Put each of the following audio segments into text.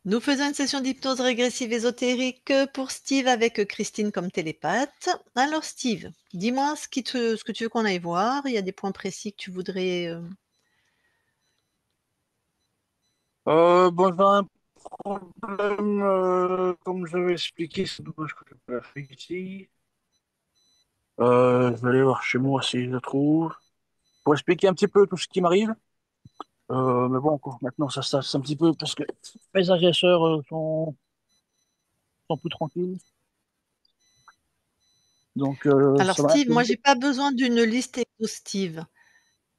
Nous faisons une session d'hypnose régressive ésotérique pour Steve avec Christine comme télépathe. Alors Steve, dis-moi ce que tu veux qu'on aille voir. Il y a des points précis que tu voudrais. Bon, j'ai un problème, comme j'avais expliqué, c'est dommage que je peux la faire ici. Je vais aller voir chez moi si je le trouve. Pour expliquer un petit peu tout ce qui m'arrive. Mais bon, quoi, maintenant ça se tasse un petit peu parce que mes agresseurs sont plus tranquilles. Donc Alors ça va un Steve, peu moi mieux. j'ai pas besoin d'une liste exhaustive.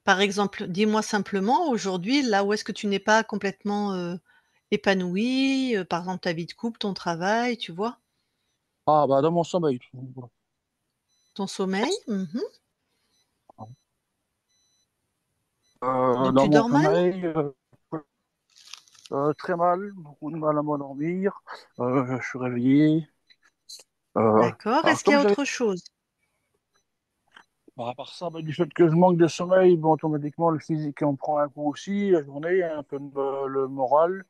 Par exemple, dis-moi simplement aujourd'hui là où est-ce que tu n'es pas complètement épanoui, par exemple ta vie de couple, ton travail, tu vois, Ah bah dans mon sommeil. ton sommeil. Mhm. Donc Dans tu mon dors mal? sommeil, très mal, beaucoup de mal à m'endormir. Je suis réveillé. D'accord. Alors Est-ce qu'il y comme a j'avais autre chose? Bah, à part ça, bah, du fait que je manque de sommeil, bon, automatiquement, le physique en prend un coup aussi, la journée, un peu le moral.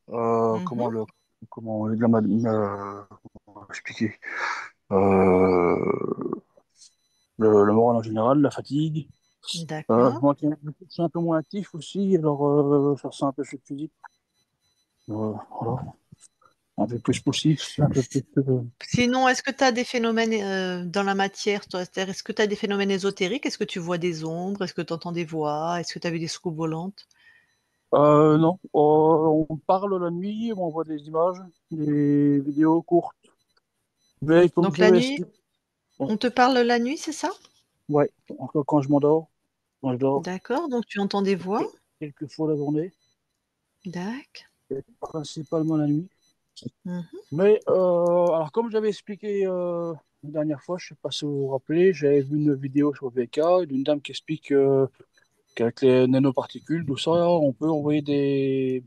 Euh, Mhm. comment le, comment expliquer? Euh, le moral en général, la fatigue. D'accord. Moi, je suis un peu moins actif aussi, alors ça ressent un peu sur le physique. Voilà, un peu plus poussif, un peu plus. Sinon, est-ce que tu as des phénomènes, dans la matière, toi? C'est-à-dire, est-ce que tu as des phénomènes ésotériques? Est-ce que tu vois des ombres? Est-ce que tu entends des voix? Est-ce que tu as vu des soucoupes volantes? Non, on parle la nuit, on voit des images, des vidéos courtes. Mais comme Donc la j'avais nuit, expliqué, on te parle la nuit, c'est ça? ouais, encore quand je m'endors, quand je dors, D'accord, donc tu entends des voix? quelques fois la journée, Dac. et principalement la nuit. Mmh. Mais alors, comme j'avais expliqué la dernière fois, je ne sais pas si vous vous rappelez, j'avais vu une vidéo sur VK d'une dame qui explique qu'avec les nanoparticules, tout ça, on peut envoyer des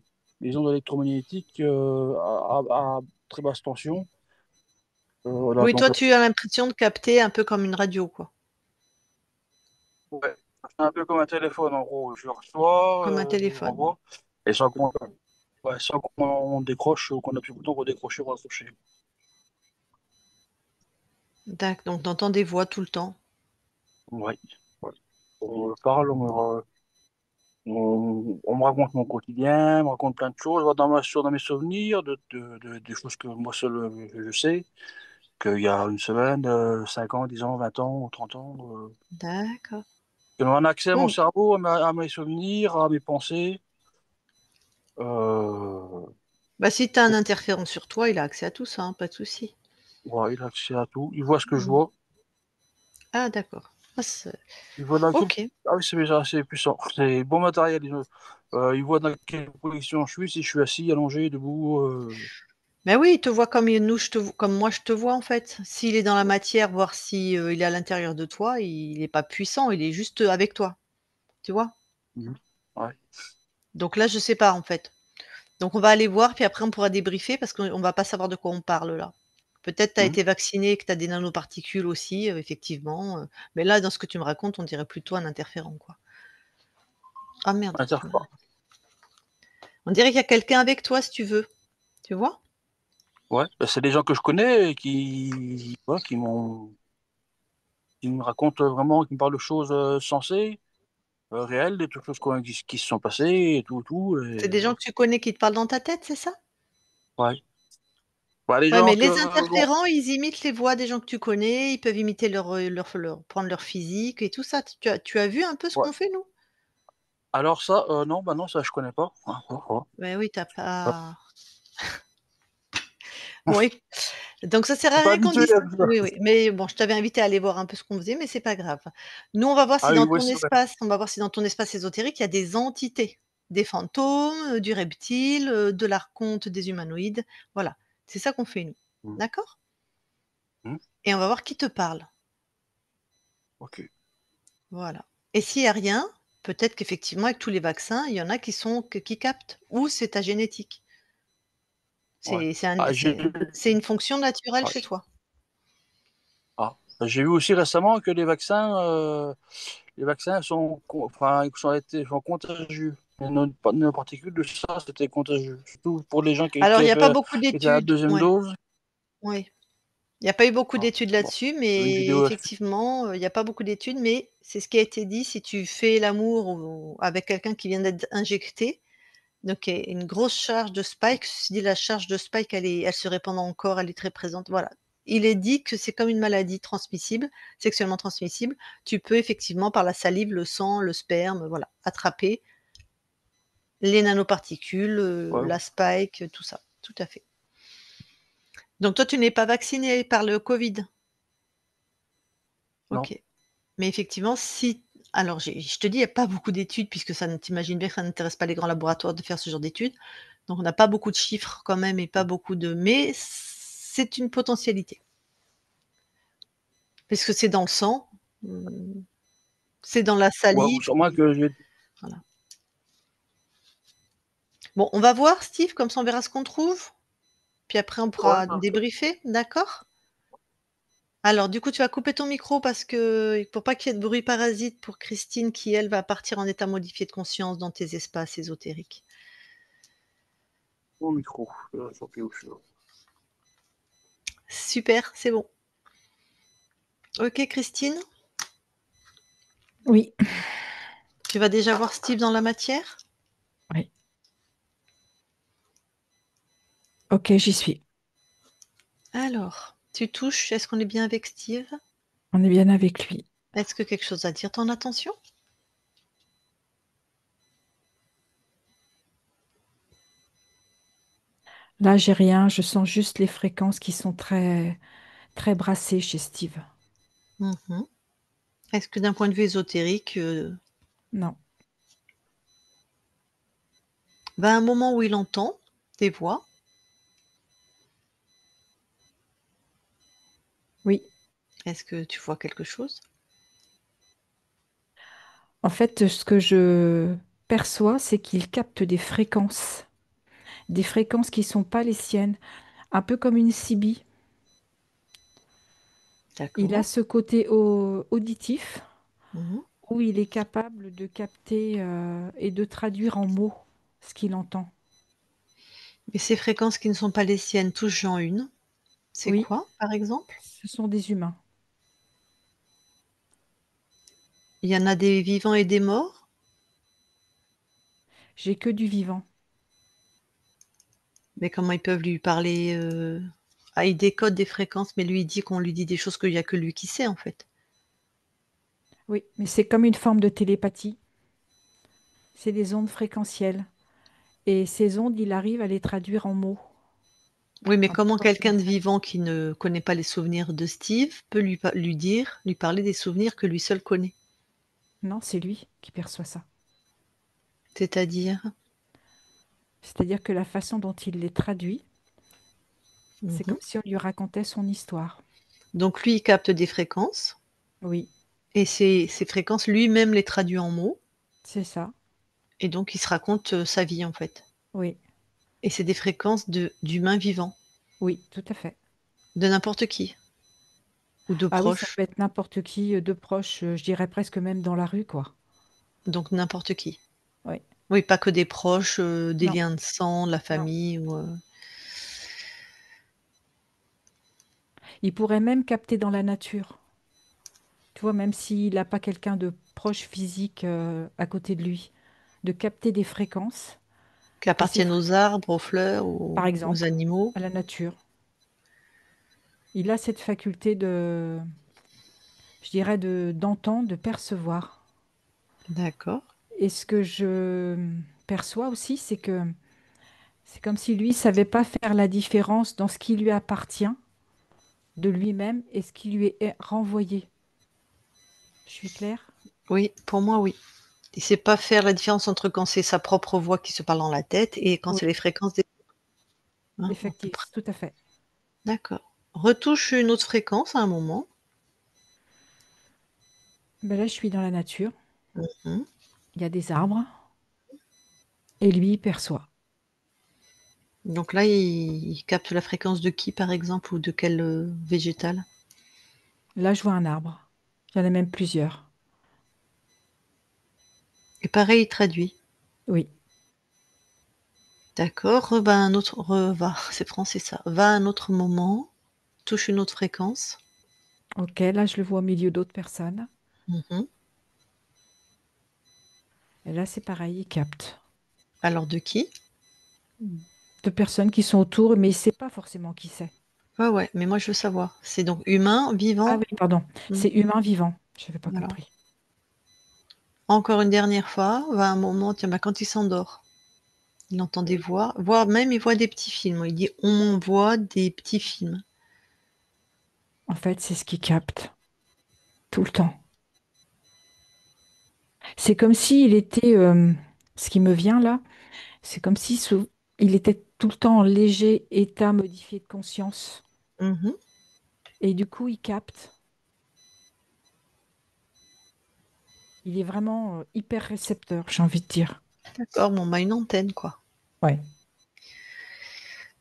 ondes électromagnétiques à très basse tension. Voilà, Oui, donc, toi, tu as l'impression de capter un peu comme une radio, quoi, ouais, c'est un peu comme un téléphone en gros. Je le reçois, comme un je le téléphone. renvoie, et sans qu'on décroche ou qu'on appuie sur le bouton pour décrocher ou raccrocher. Dac, donc tu entends des voix tout le temps. Ouais. Ouais. On me parle, on me raconte mon quotidien, on me raconte plein de choses, dans mes souvenirs, des choses que moi seul je sais, qu'il y a une semaine, 5 ans, 10 ans, 20 ans, 30 ans, D'accord. que l'on a un accès à mon Bon, cerveau, à mes souvenirs, à mes pensées. Euh, bah, si tu as un interférent sur toi, il a accès à tout ça, hein, pas de souci. ouais, il a accès à tout. Il voit ce que je Mmh. vois. Ah d'accord. Ah c'est Il voit dans quel... OK. Ah oui, c'est déjà assez puissant. C'est bon matériel. Il voit dans quelle position je suis, si je suis assis, allongé, debout. Mais oui, il te voit comme comme moi je te vois, en fait. S'il est dans la matière, voir si, il est à l'intérieur de toi, il est pas puissant, il est juste, avec toi, tu vois? Mhm. Ouais. Donc là, je sais pas, en fait. Donc on va aller voir, puis après on pourra débriefer parce qu'on va pas savoir de quoi on parle là. Peut-être tu as Mhm. été vacciné et que tu as des nanoparticules aussi, effectivement, mais là, dans ce que tu me racontes, on dirait plutôt un interférent, quoi. Ah merde, Interférent. on dirait qu'il y a quelqu'un avec toi, si tu veux, tu vois? Ouais, bah, c'est des gens que je connais et ouais, qui me racontent vraiment, qui me parlent de choses sensées, réelles, des choses qui se sont passées et tout, tout. C'est Et, des gens que tu connais qui te parlent dans ta tête, c'est ça? ouais. Bah, les Ouais, gens mais que, les bon, interférents, ils imitent les voix des gens que tu connais, ils peuvent imiter leur prendre leur physique et tout ça. Tu as vu un peu ce ouais. qu'on fait, nous? Alors ça, non, bah non, ça je connais pas. Ah, ah, ah. Ben oui, t'as Ah. pas oui, donc ça sert Je à suis pas rien qu'on habitué dise à ça. oui, oui, mais bon, je t'avais invité à aller voir un peu ce qu'on faisait, mais c'est pas grave. Nous, on va voir Ah si oui, dans oui, ton c'est vrai. espace on va voir si dans ton espace ésotérique, il y a des entités, des fantômes, du reptile, de l'archonte, des humanoïdes. Voilà, c'est ça qu'on fait, nous. Mhm. D'accord? Mhm. Et on va voir qui te parle. Ok. Voilà. Et s'il y a rien, peut-être qu'effectivement avec tous les vaccins, il y en a qui captent ou c'est ta génétique. Ouais. C'est un Ah, c'est une fonction naturelle ouais. chez toi. J'ai vu aussi récemment que les vaccins sont, enfin, sont contagieux. Les nanoparticules, de ça, c'était contagieux. Surtout pour les gens Alors, il y a pas beaucoup qui étaient à la d'études. deuxième Ouais, dose. oui. Il n'y a pas eu beaucoup Ah, d'études bon, là-dessus, j'ai vu une mais vidéo là-dessus. effectivement, il y a pas beaucoup d'études, mais c'est ce qui a été dit, si tu fais l'amour ou avec quelqu'un qui vient d'être injecté, donc il y a une grosse charge de spike. Ceci dit, la charge de spike, elle se répand dans le corps, elle est très présente, voilà. Il est dit que c'est comme une maladie transmissible, sexuellement transmissible. Tu peux effectivement, par la salive, le sang, le sperme, voilà, attraper les nanoparticules, Ouais, la spike, tout ça, tout à fait. Donc toi, tu n'es pas vacciné par le Covid? non. OK. Mais effectivement, si alors je te dis, il y a pas beaucoup d'études puisque ça ne tu bien que ça n'intéresse pas les grands laboratoires de faire ce genre d'études. Donc on n'a pas beaucoup de chiffres quand même et pas beaucoup de mais c'est une potentialité. Puisque c'est dans le sang, mmh, c'est dans la Ouais, salive sûrement et que j'ai. voilà. Bon, on va voir Steve, comme ça on verra ce qu'on trouve, puis après on Ouais, pourra ok. débriefer, d'accord? Alors du coup, tu vas couper ton micro parce que pour pas qu'il y ait de bruit parasite pour Christine qui, elle, va partir en état modifié de conscience dans tes espaces ésotériques. Au micro. Sur pied où je suis. Super, c'est bon. OK, Christine, Oui, tu vas déjà voir Steve dans la matière? oui. Ok, j'y suis. Alors, tu touches, est-ce qu'on est bien avec Steve? On est bien avec lui. Est-ce que quelque chose attire ton attention? Là, j'ai rien. Je sens juste les fréquences qui sont très, très brassées chez Steve. Mmh. Est-ce que d'un point de vue ésotérique, Non. à un moment où il entend des voix, Oui. est-ce que tu vois quelque chose? En fait, ce que je perçois, c'est qu'il capte des fréquences qui sont pas les siennes, un peu comme une CB. Il a D'accord. ce côté auditif Mmh. où il est capable de capter et de traduire en mots ce qu'il entend. Et ces fréquences qui ne sont pas les siennes, touche-en une. C'est Oui, quoi, par exemple? ce sont des humains. Il y en a des vivants et des morts? J'ai que du vivant. Mais comment ils peuvent lui parler, ah, il décode des fréquences, mais lui, il dit qu'on lui dit des choses qu'il y a que lui qui sait, en fait. Oui, mais c'est comme une forme de télépathie. C'est des ondes fréquentielles. Et ces ondes, il arrive à les traduire en mots. Oui, mais Un peu comment comme une quelqu'un de phrase. vivant qui ne connaît pas les souvenirs de Steve peut lui parler des souvenirs que lui seul connaît? Non, c'est lui qui perçoit ça. C'est-à-dire? C'est-à-dire que la façon dont il les traduit, c'est Mmh. comme si on lui racontait son histoire. Donc lui, il capte des fréquences Oui, et ces fréquences, lui-même les traduit en mots c'est ça. et donc il se raconte, sa vie, en fait Oui, et c'est des fréquences d'humains vivants, oui, tout à fait. de n'importe qui ou de Ah oui, ça proches, peut être n'importe qui de proche, je dirais presque même dans la rue, quoi. donc n'importe qui. Oui. Oui, pas que des proches, des Non, liens de sang, de la non. famille ou, Il pourrait même capter dans la nature. Tu vois, même s'il n'a pas quelqu'un de proche physique à côté de lui, de capter des fréquences. qui Et ces appartiennent fré- aux arbres, aux fleurs, Par aux exemple, animaux. à la nature. Il a cette faculté de, je dirais, d'entendre, de percevoir. D'accord. Et ce que je perçois aussi, c'est que c'est comme si lui savait pas faire la différence dans ce qui lui appartient de lui-même et ce qui lui est renvoyé. Je suis claire? Oui, pour moi, oui. Il sait pas faire la différence entre quand c'est sa propre voix qui se parle dans la tête et quand Oui, c'est les fréquences des hein, à peu près. effectivement, tout à fait. D'accord. Retouche une autre fréquence à un moment. Ben là, je suis dans la nature, Mmh. il y a des arbres et lui il perçoit. Donc là, il capte la fréquence de qui, par exemple, ou de quel, végétal? Là, je vois un arbre. Il y en a même plusieurs. Et pareil, il traduit. Oui. D'accord, va à un autre va, c'est français ça. Va à un autre moment, touche une autre fréquence. Ok, là, je le vois au milieu d'autres personnes. Mmh. Et là, c'est pareil, il capte. Alors de qui? De personnes qui sont autour, mais il ne sait pas forcément qui c'est. Ouais, ouais, mais moi je veux savoir. C'est donc humain, Ah vivant? oui, pardon. Mmh, C'est humain vivant. Je n'avais pas voilà. compris. Encore une dernière fois, va à un moment, tiens, bah, quand il s'endort, il entend des voix, voire même il voit des petits films. Il dit: «On m'envoie des petits films». En fait, c'est ce qu'il capte tout le temps. C'est comme s'il était, ce qui me vient là, c'est comme si il était tout le temps en léger état modifié de conscience. Mmh. Et du coup, il capte. Il est vraiment hyper récepteur, j'ai envie de dire. D'accord, bon, bah, une antenne quoi. Ouais.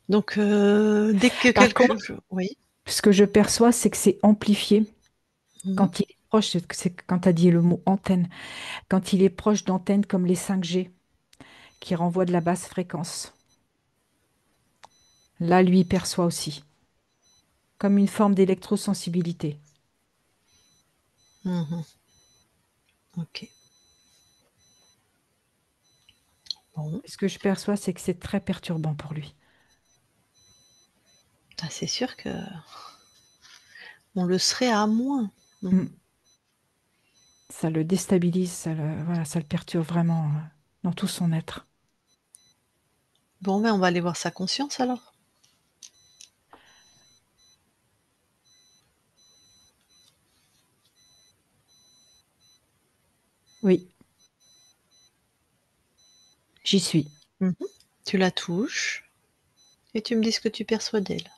Donc dès que Par quelque contre, chose oui? ce que je perçois, c'est que c'est amplifié Mmh. quand il est proche, c'est quand tu as dit le mot antenne, quand il est proche d'antennes comme les 5G qui renvoient de la basse fréquence. Là, lui, il perçoit aussi, comme une forme d'électrosensibilité. Mmh. OK. Bon, Et ce que je perçois, c'est que c'est très perturbant pour lui. bah, c'est sûr qu'on le serait à moins. Mmh. Mm. Ça le déstabilise, voilà, ça le perturbe vraiment dans tout son être. Bon, ben, on va aller voir sa conscience alors. Oui, j'y suis. Mmh. Tu la touches et tu me dis ce que tu perçois d'elle.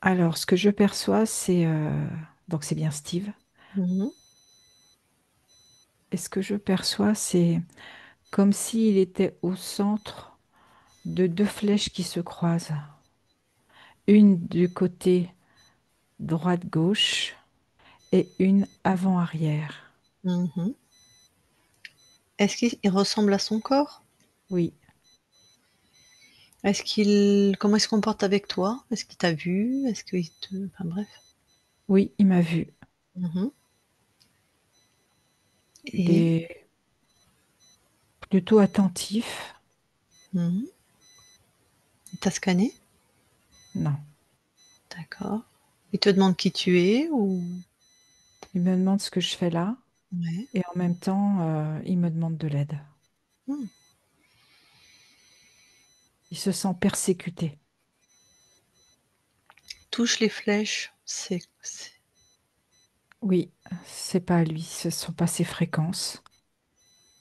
Alors, ce que je perçois, c'est donc c'est bien Steve. Mmh. Et ce que je perçois, c'est comme s'il était au centre de deux flèches qui se croisent. Une du côté droite-gauche et une avant-arrière. Mmh. Est-ce qu'il ressemble à son corps? Oui, Est-ce qu'il comment il se comporte avec toi? Est-ce qu'il t'a vu? Est-ce qu'il te enfin bref. oui, il m'a vu. Mmh. Il Et? est plutôt attentif. Mmh. Il t'a scanné? Non, D'accord. Il te demande qui tu es ou? il me demande ce que je fais là Ouais. et en même temps, il me demande de l'aide. Mmh. Il se sent persécuté. Touche les flèches, Oui, c'est pas à lui, ce sont pas ses fréquences.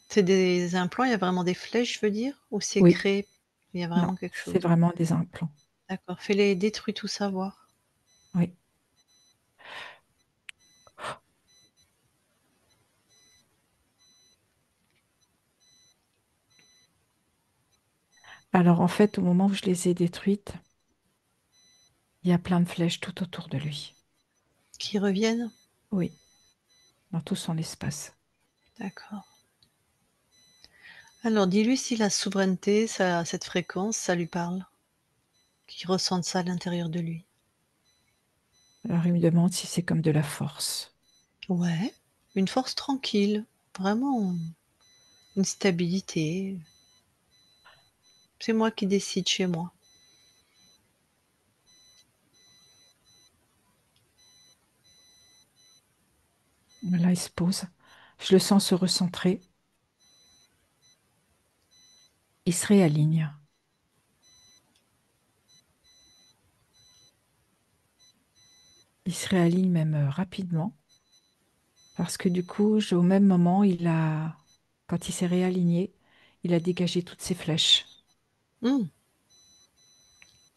c'est des implants, il y a vraiment des flèches, je veux dire? Ou c'est Oui, créé? Il y a non, vraiment quelque c'est chose? vraiment des implants. D'accord, fais-les détruis tout savoir. Oui. Alors en fait, au moment où je les ai détruites, il y a plein de flèches tout autour de lui. Qui reviennent? Oui, dans tout son espace. D'accord. Alors dis-lui si la souveraineté, ça cette fréquence, ça lui parle, qu'il ressente ça à l'intérieur de lui. Alors il me demande si c'est comme de la force. Ouais, une force tranquille, vraiment une stabilité. C'est moi qui décide chez moi. Là, il se pose. Je le sens se recentrer. Il se réaligne. Il se réaligne même rapidement. Parce que du coup, au même moment, quand il s'est réaligné, il a dégagé toutes ses flèches. Mmh.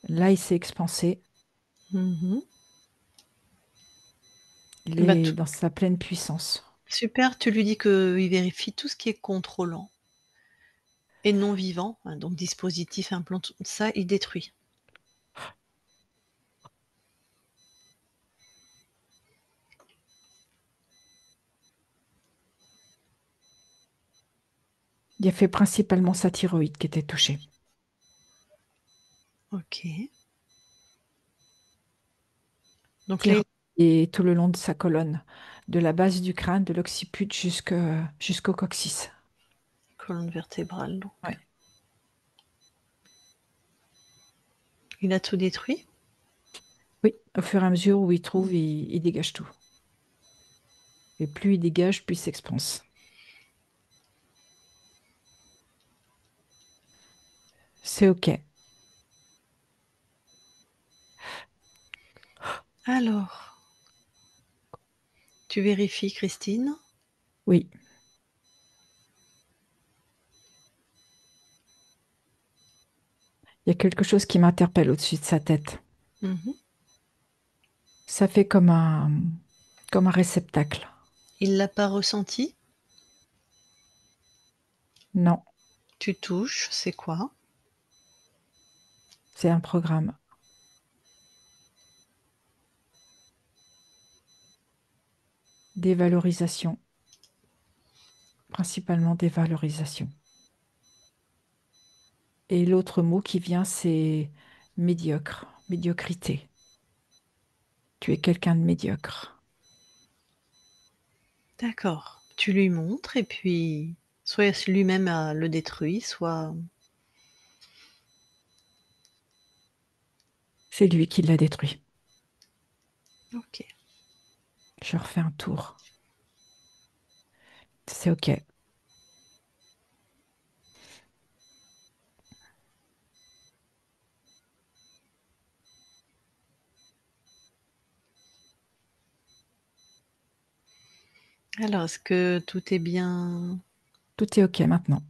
Là, il s'est expansé. Mmh. Il Bah, est tout dans sa pleine puissance. super, tu lui dis qu'il vérifie tout ce qui est contrôlant et non vivant, hein, donc dispositif, implant, tout ça, il détruit. Il y a fait principalement sa thyroïde qui était touchée. OK. Donc là, Thyroïde et tout le long de sa colonne, de la base du crâne, de l'occiput jusqu'au coccyx. colonne vertébrale, donc. Ouais. Il a tout détruit? Oui, au fur et à mesure où il trouve, il dégage tout. Et plus il dégage, plus il s'expanse. C'est OK. Alors, tu vérifies, Christine? Oui, il y a quelque chose qui m'interpelle au-dessus de sa tête. Mmh. Ça fait comme un réceptacle. Il l'a pas ressenti? Non, Tu touches, c'est quoi? c'est un programme. Dévalorisation, principalement dévalorisation. Et l'autre mot qui vient, c'est médiocre, médiocrité. Tu es quelqu'un de médiocre. D'accord. Tu lui montres et puis soit lui-même le détruit, soit C'est lui qui l'a détruit. OK. Je refais un tour. C'est OK. Alors, est-ce que tout est bien? Tout est OK maintenant.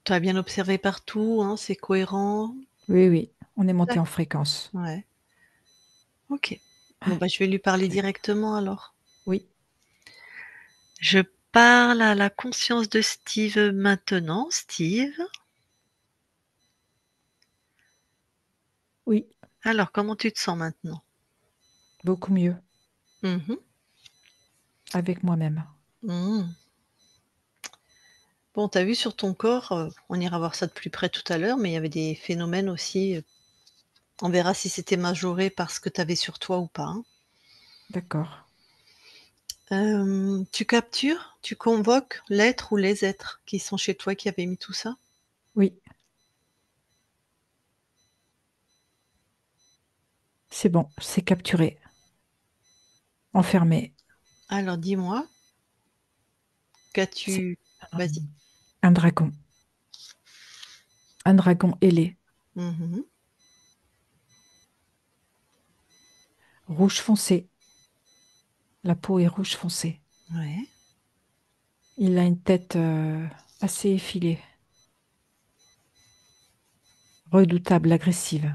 Tu as bien observé partout, hein, c'est cohérent? Oui, oui, on est monté D'ac en fréquence. Ouais, OK. Bon, bah, je vais lui parler OK. directement alors. Oui, Je parle à la conscience de Steve maintenant. Steve, oui, alors comment tu te sens maintenant? beaucoup mieux Mmh. avec moi-même. Mmh. Bon, tu as vu sur ton corps, on ira voir ça de plus près tout à l'heure, mais il y avait des phénomènes aussi, on verra si c'était majoré par ce que tu avais sur toi ou pas, hein. D'accord. Tu captures, tu convoques l'être ou les êtres qui sont chez toi qui avaient mis tout ça? Oui, c'est bon, c'est capturé, enfermé. Alors dis-moi, C'est qu'as-tu vas-y. un dragon. Un dragon ailé, Mmh. rouge foncé. La peau est rouge foncé. Ouais. Il a une tête assez effilée, redoutable, agressive.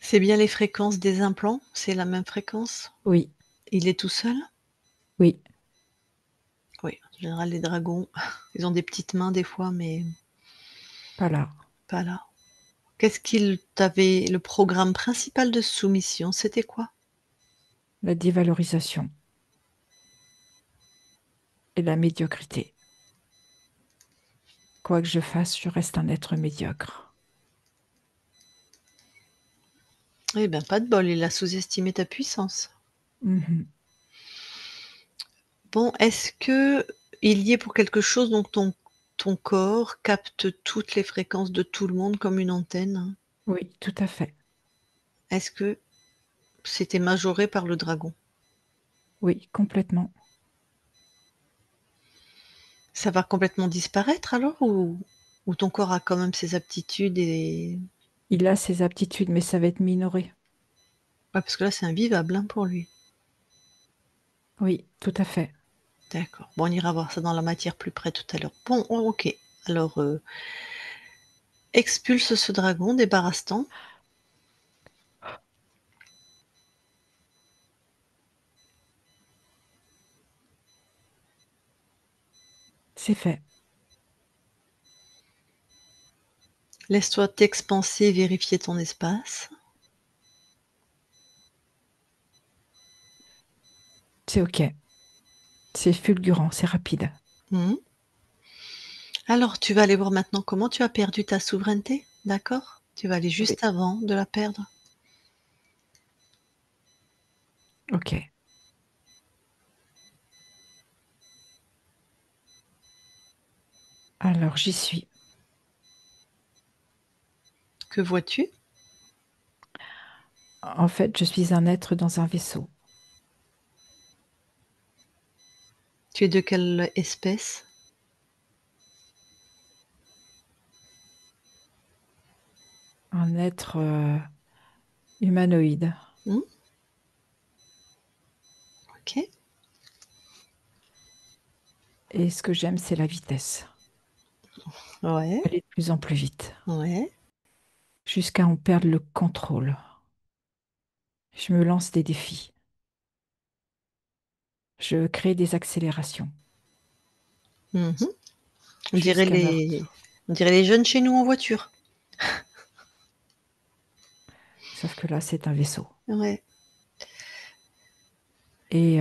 C'est bien les fréquences des implants? C'est la même fréquence? Oui, Il est tout seul? oui, Oui, en général les dragons, ils ont des petites mains des fois, mais pas là. pas là. Qu'est-ce qu'il t'avait le programme principal de soumission, c'était quoi? La dévalorisation et la médiocrité. Quoi que je fasse, je reste un être médiocre. Eh ben, pas de bol, il a sous-estimé ta puissance. Mhm. Bon, est-ce qu'il y est pour quelque chose, donc ton corps capte toutes les fréquences de tout le monde comme une antenne? Oui, tout à fait. Est-ce que c'était majoré par le dragon? Oui, complètement. Ça va complètement disparaître alors ou ton corps a quand même ses aptitudes et Il a ses aptitudes, mais ça va être minoré. ouais, parce que là, c'est invivable, hein, pour lui. Oui, tout à fait. D'accord. Bon, on ira voir ça dans la matière plus près tout à l'heure. Bon, OK. Alors, expulse ce dragon, débarrasse-t'en. C'est fait. Laisse-toi t'expanser, vérifier ton espace. C'est OK. C'est fulgurant, c'est rapide. Mmh. Alors, tu vas aller voir maintenant comment tu as perdu ta souveraineté, d'accord? Tu vas aller Oui, juste avant de la perdre. ok. Alors, j'y suis. Que vois-tu? En fait, je suis un être dans un vaisseau. Tu es de quelle espèce? Un être humanoïde. Mmh, OK. Et ce que j'aime, c'est la vitesse. Ouais, Aller de plus en plus vite. ouais. Jusqu'à en perdre le contrôle. Je me lance des défis. Je crée des accélérations. Mmh. On dirait Jusqu'à me... les jeunes chez nous en voiture. Sauf que là, c'est un vaisseau. Ouais. Et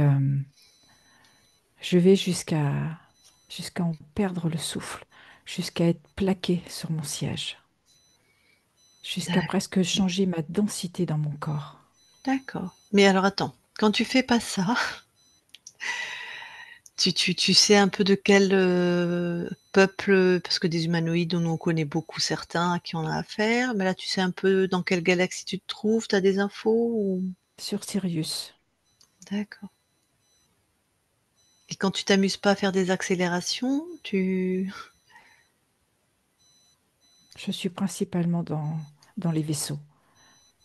je vais jusqu'à en perdre le souffle. Jusqu'à être plaqué sur mon siège. Jusqu'à presque changer ma densité dans mon corps. D'accord. Mais alors attends, quand tu fais pas ça, tu sais un peu de quel, peuple, parce que des humanoïdes, on en connaît beaucoup certains à qui on a affaire, mais là, tu sais un peu dans quelle galaxie tu te trouves? Tu as des infos ou? Sur Sirius, D'accord. Et quand tu t'amuses pas à faire des accélérations, tu je suis principalement dans les vaisseaux,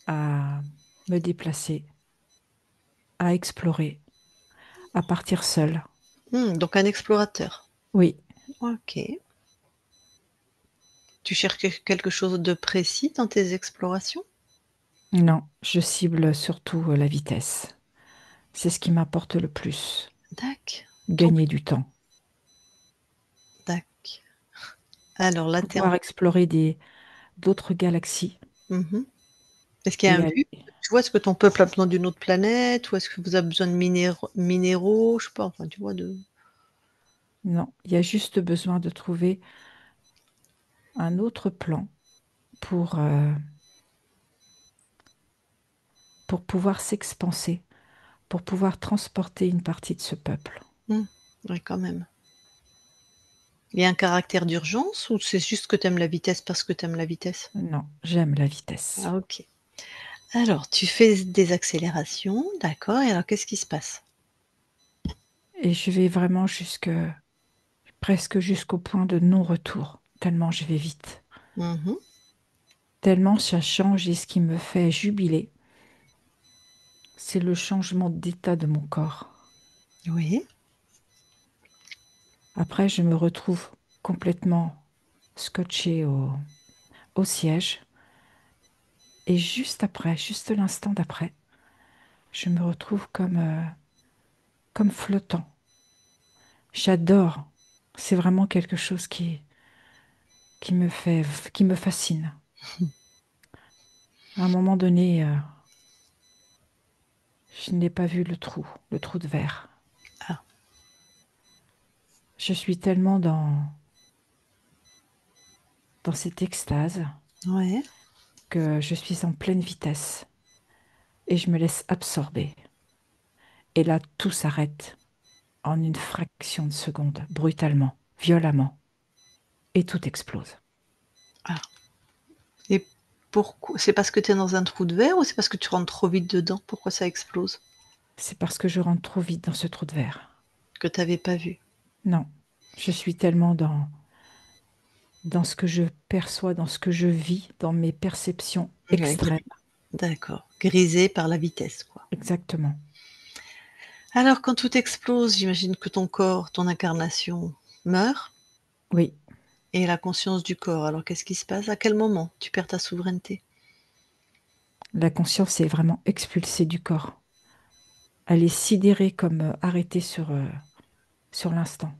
à me déplacer, à explorer, à partir seule. donc un explorateur. Oui, OK. Tu cherches quelque chose de précis dans tes explorations? non, je cible surtout la vitesse. C'est ce qui m'apporte le plus. Dac. Donc Gagner du temps. dac. Alors là, tu es en Pouvoir explorer d'autres galaxies mmh Est-ce qu'il y a et un aller. but? Tu vois, est-ce que ton peuple a besoin d'une autre planète ou est-ce que vous avez besoin de minéraux? Je sais pas, enfin, tu vois, de Non, il y a juste besoin de trouver un autre plan pour, euh, pour pouvoir s'expanser, pour pouvoir transporter une partie de ce peuple. mmh, ouais, quand même. Il y a un caractère d'urgence ou c'est juste que tu aimes la vitesse parce que tu aimes la vitesse? Non, j'aime la vitesse. Ah OK. Alors tu fais des accélérations, d'accord et alors qu'est-ce qui se passe? Et je vais vraiment presque jusqu'au point de non-retour, tellement je vais vite. Mmh. Tellement ça change et ce qui me fait jubiler, c'est le changement d'état de mon corps. Oui, Après, je me retrouve complètement scotché au siège. Et juste après, juste l'instant d'après, je me retrouve comme flottant. J'adore. C'est vraiment quelque chose qui me fascine. À un moment donné, je n'ai pas vu le trou de verre. ah, Je suis tellement dans cette extase ouais. que je suis en pleine vitesse et je me laisse absorber. Et là, tout s'arrête en une fraction de seconde, brutalement, violemment, et tout explose. Ah et pourquoi c'est parce que tu es dans un trou de verre ou c'est parce que tu rentres trop vite dedans? Pourquoi ça explose? C'est parce que je rentre trop vite dans ce trou de verre. Que tu avais pas vu? Non, je suis tellement dans ce que je perçois, dans ce que je vis, dans mes perceptions Ouais, extrêmes. d'accord, grisé par la vitesse, quoi. Exactement. Alors quand tout explose, j'imagine que ton corps, ton incarnation meurt Oui, et la conscience du corps. Alors qu'est-ce qui se passe? À quel moment tu perds ta souveraineté? la conscience est vraiment expulsée du corps. Elle est sidérée comme arrêtée sur l'instant.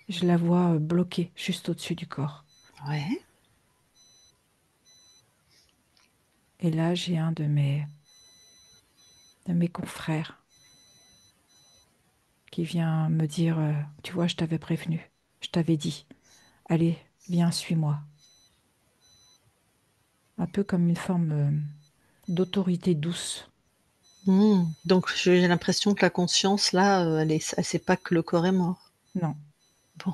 Je la vois bloquée juste au-dessus du corps. Ouais, Et là, j'ai un de mes confrères qui vient me dire, tu vois, je t'avais prévenu, je t'avais dit, allez, viens, suis-moi. Un peu comme une forme d'autorité douce. Donc j'ai l'impression que la conscience là, elle sait pas que le corps est mort. Non, Bon,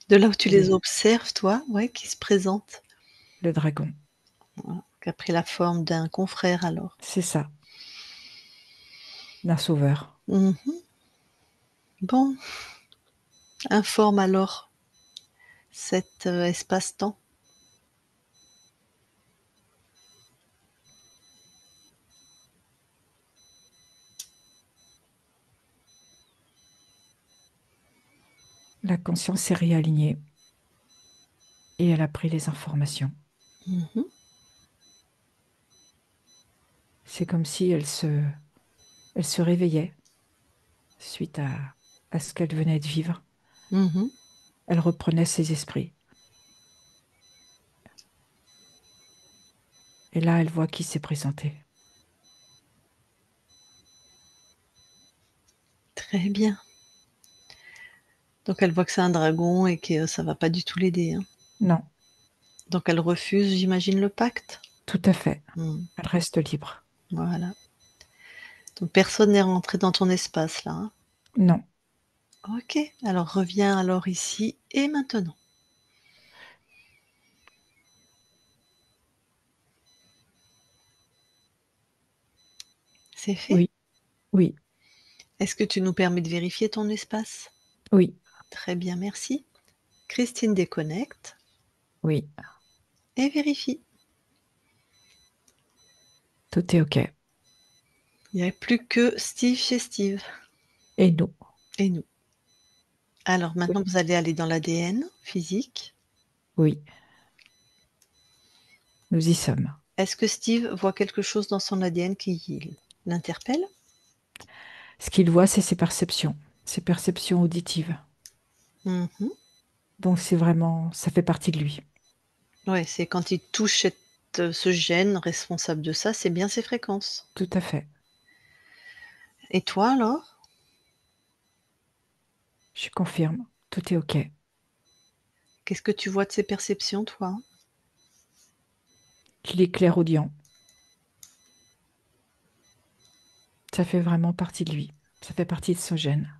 de là où tu elle les est observes, toi, ouais, qui se présentent, le dragon. voilà, qui a pris la forme d'un confrère alors. C'est ça, d'un sauveur. Mmh. Bon, informe alors cet, espace-temps. La conscience s'est réalignée et elle a pris les informations. Mmh. C'est comme si elle se réveillait suite à ce qu'elle venait de vivre. Mmh. Elle reprenait ses esprits. Et là, elle voit qui s'est présenté. Très bien. Donc elle voit que c'est un dragon et que ça va pas du tout l'aider, hein. Non, Donc elle refuse, j'imagine, le pacte? tout à fait. Mmh, Elle reste libre. voilà. Donc personne n'est rentré dans ton espace là, hein? Non. OK, alors reviens alors ici et maintenant. C'est fait? Oui, oui, Est-ce que tu nous permets de vérifier ton espace? oui, Très bien, merci. Christine déconnecte oui. et vérifie. Tout est OK. Il n'y a plus que Steve chez Steve Et nous? et nous. Alors Oui, maintenant vous allez aller dans l'ADN physique. oui, nous y sommes. Est-ce que Steve voit quelque chose dans son ADN qui l'interpelle? Ce qu'il voit, c'est ses perceptions auditives. Mmh. Donc c'est vraiment, ça fait partie de lui. Ouais, c'est quand il touche ce gène responsable de ça, c'est bien ses fréquences. Tout à fait. Et toi alors? Je confirme. Tout est OK. Qu'est-ce que tu vois de ces perceptions, toi? Qu'il est clairaudient. Ça fait vraiment partie de lui. Ça fait partie de son gène.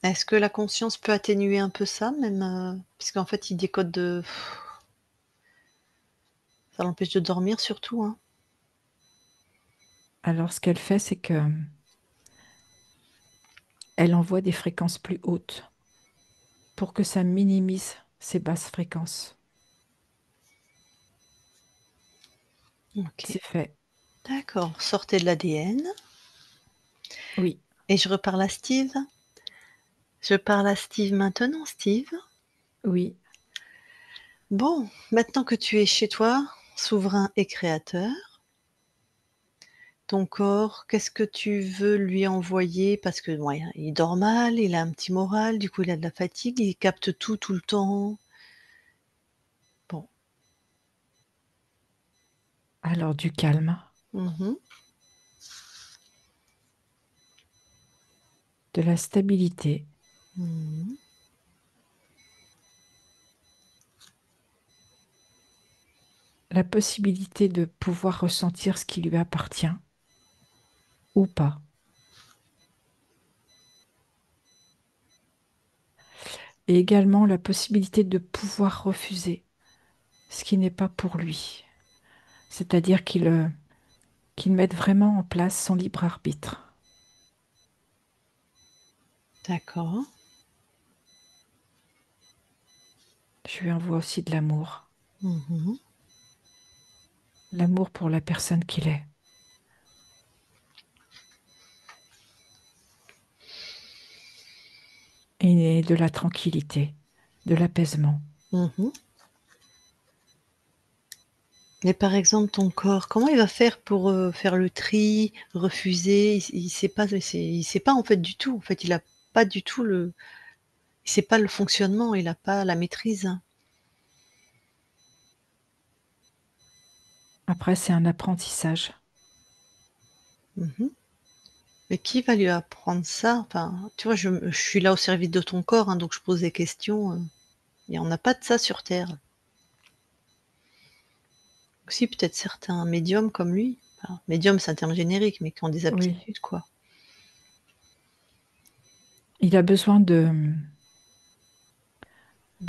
Est-ce que la conscience peut atténuer un peu ça même, puisqu'en fait il décode de ça l'empêche de dormir surtout, hein? Alors ce qu'elle fait, c'est que elle envoie des fréquences plus hautes pour que ça minimise ces basses fréquences. OK, C'est fait. d'accord. Sortez de l'ADN Oui, et je reparle à Steve. Je parle à Steve maintenant, Steve. oui. Bon, maintenant que tu es chez toi, souverain et créateur, ton corps, qu'est-ce que tu veux lui envoyer? Parce que bon, il dort mal, il a un petit moral, du coup il a de la fatigue, il capte tout, tout le temps. Bon, Alors du calme, mmh, de la stabilité, mmh. la possibilité de pouvoir ressentir ce qui lui appartient ou pas. Et également la possibilité de pouvoir refuser ce qui n'est pas pour lui. C'est-à-dire qu'il mette vraiment en place son libre arbitre. D'accord. Je lui envoie aussi de l'amour. Mmh. L'amour pour la personne qu'il est. Et de la tranquillité, de l'apaisement. Mmh. Mais par exemple, ton corps, comment il va faire pour, faire le tri, refuser? Il sait pas, il sait pas en fait du tout. En fait, il a pas du tout il sait pas le fonctionnement, il a pas la maîtrise. Après, c'est un apprentissage. Mmh. Mais qui va lui apprendre ça? Enfin, tu vois, je suis là au service de ton corps, hein, donc je pose des questions, il y en a pas de ça sur terre. Si, peut-être certains médiums comme lui. Enfin, médium, c'est un terme générique, mais qui ont des Oui, aptitudes, quoi. il a besoin de